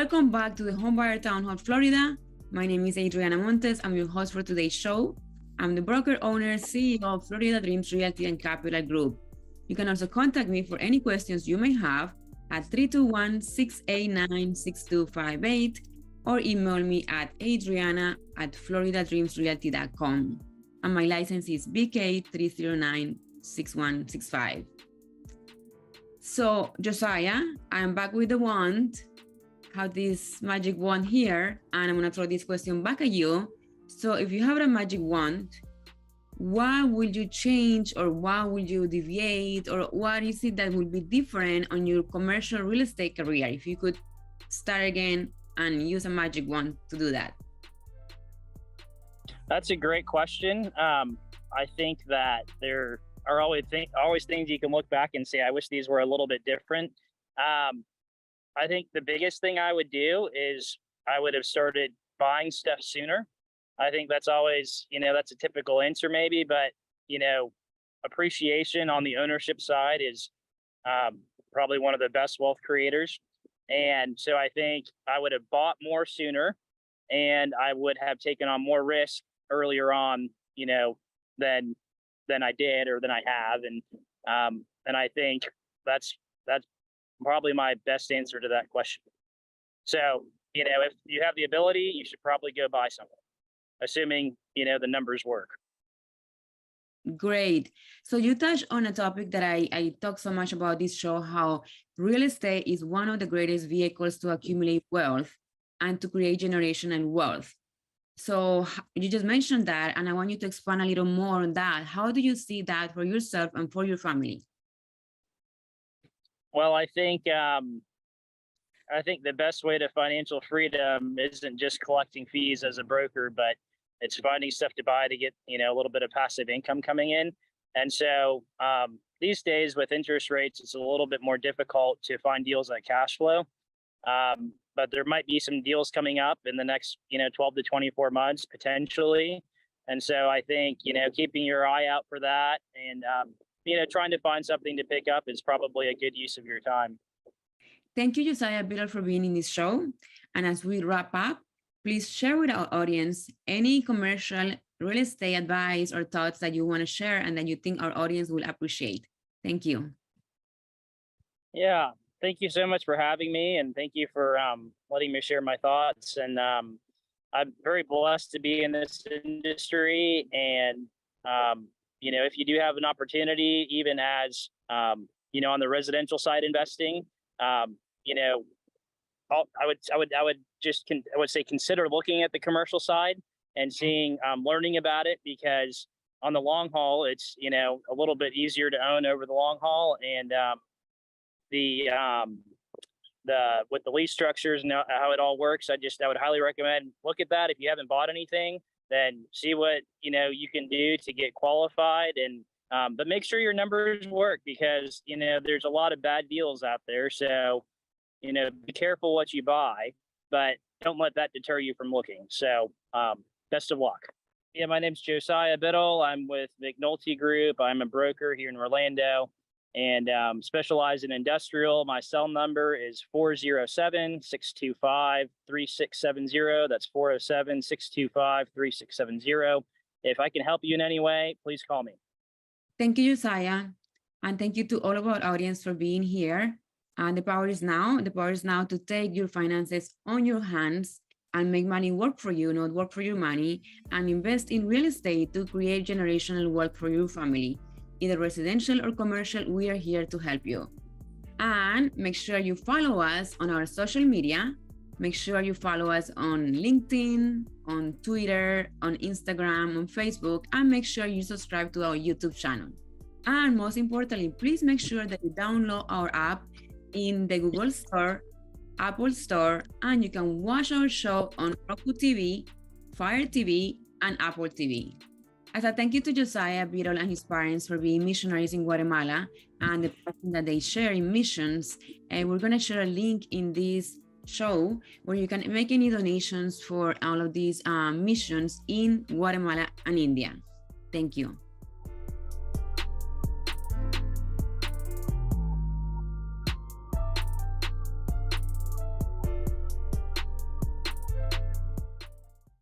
Welcome back to the Homebuyer Town Hall, Florida. My name is Adriana Montes. I'm your host for today's show. I'm the broker owner, CEO of Florida Dreams Realty and Capillary Group. You can also contact me for any questions you may have at 321-689-6258 or email me at adriana@floridadreamsrealty.com. And my license is BK3096165. So, Josiah, I'm back with the wand. Have this magic wand here, and I'm gonna throw this question back at you. So if you have a magic wand, what will you change, or what will you deviate, or what is it that will be different on your commercial real estate career if you could start again and use a magic wand to do that? That's a great question. I think that there are always things you can look back and say, I wish these were a little bit different. I think the biggest thing I would do is I would have started buying stuff sooner. I think that's always, that's a typical answer maybe, but, appreciation on the ownership side is probably one of the best wealth creators. And so I think I would have bought more sooner, and I would have taken on more risk earlier on, than I did or than I have. And I think that's probably my best answer to that question. So, if you have the ability, you should probably go buy something, assuming, the numbers work. Great. So you touched on a topic that I talk so much about this show, how real estate is one of the greatest vehicles to accumulate wealth and to create generational wealth. So you just mentioned that, and I want you to expand a little more on that. How do you see that for yourself and for your family? Well, I think the best way to financial freedom isn't just collecting fees as a broker, but it's finding stuff to buy to get, a little bit of passive income coming in. And so these days with interest rates, it's a little bit more difficult to find deals at cash flow. But there might be some deals coming up in the next, 12 to 24 months potentially. And so I think, keeping your eye out for that and, trying to find something to pick up is probably a good use of your time. Thank you, Josiah Biddle, for being in this show. And as we wrap up, please share with our audience any commercial real estate advice or thoughts that you want to share and that you think our audience will appreciate. Thank you. Yeah, thank you so much for having me, and thank you for letting me share my thoughts. And I'm very blessed to be in this industry. And if you do have an opportunity, even as, on the residential side investing, I would say consider looking at the commercial side and seeing, learning about it, because on the long haul, it's, a little bit easier to own over the long haul. And with the lease structures and how it all works, I would highly recommend look at that. If you haven't bought anything, then see what, you can do to get qualified, and, but make sure your numbers work, because, there's a lot of bad deals out there. So, be careful what you buy, but don't let that deter you from looking. So, best of luck. Yeah, my name's Josiah Biddle. I'm with McNulty Group. I'm a broker here in Orlando, and specialize in industrial. My cell number is 407-625-3670. That's 407-625-3670. If I can help you in any way, please call me. Thank you, Josiah. And thank you to all of our audience for being here. And the power is now. The power is now to take your finances on your hands and make money work for you, not work for your money, and invest in real estate to create generational wealth for your family. Either residential or commercial, we are here to help you. And make sure you follow us on our social media. Make sure you follow us on LinkedIn, on Twitter, on Instagram, on Facebook, and make sure you subscribe to our YouTube channel. And most importantly, please make sure that you download our app in the Google Store, Apple Store, and you can watch our show on Roku TV, Fire TV, and Apple TV. As a thank you to Josiah Biddle and his parents for being missionaries in Guatemala and the passion that they share in missions, we're going to share a link in this show where you can make any donations for all of these missions in Guatemala and India. Thank you.